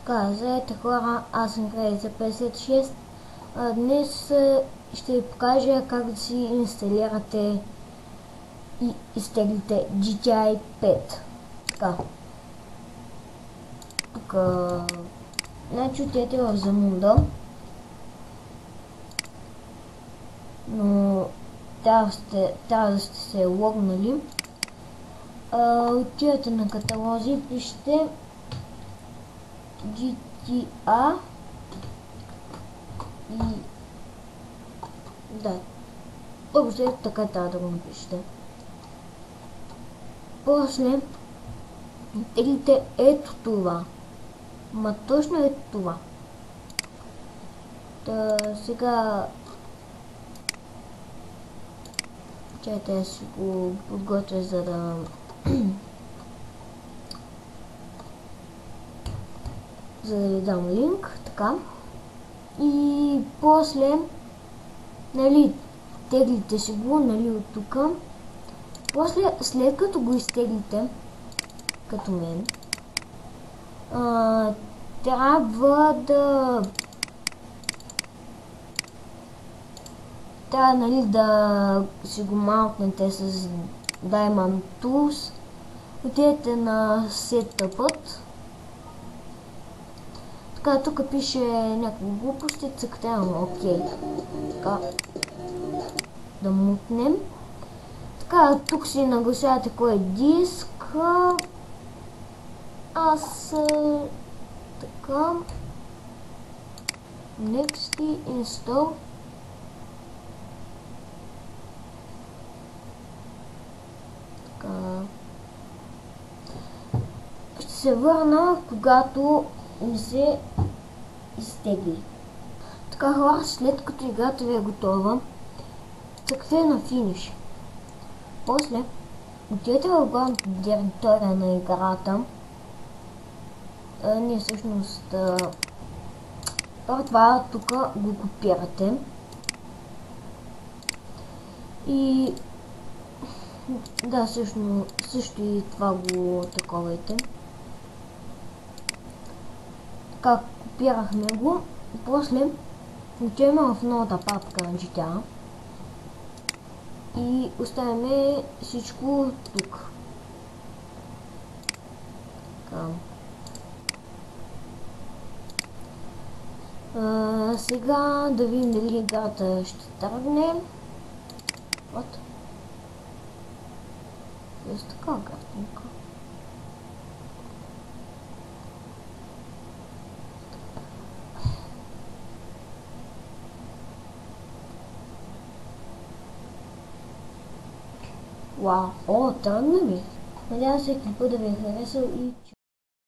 Така, здравейте хора, аз съм Крейца 56. Днес ще ви покажа как да си инсталирате и изтеглите GTI 5. Така. Тук, значи отидете в Замунда, но трябва да сте се логнали. Отидете на каталози, пишете GTA и да, общо така трябва да го напишете. После теглите ето това. Ма точно ето това. Сега чайте да си го подготвя, за да ви дам линк, така. И после, нали, теглите си го, нали, от тук. После, след като го изтеглите, като мен, трябва нали, да си го маунтнете с Diamond Tools. Отидете на Setup. Така, тук пише някакви глупости, цъкате на OK. Така, да мутнем. Така, тук си нагласявате кой е диск. Аз така Next и Install. Така. Ще се върна, когато не се изтегли. Така хора, след като играта ви е готова, цъкате на финиш. После отидете в главната директория на играта. Ние всъщност това тук го копирате и да, също и това го таковайте. Така, копирахме го и после отиваме в новата папка на GTA и оставяме всичко тук. Така. Сега да видим дали играта ще тръгне. Вот. Есть така картинка. Вау, тръгна ми. Надявам се клипа да ви е харесал и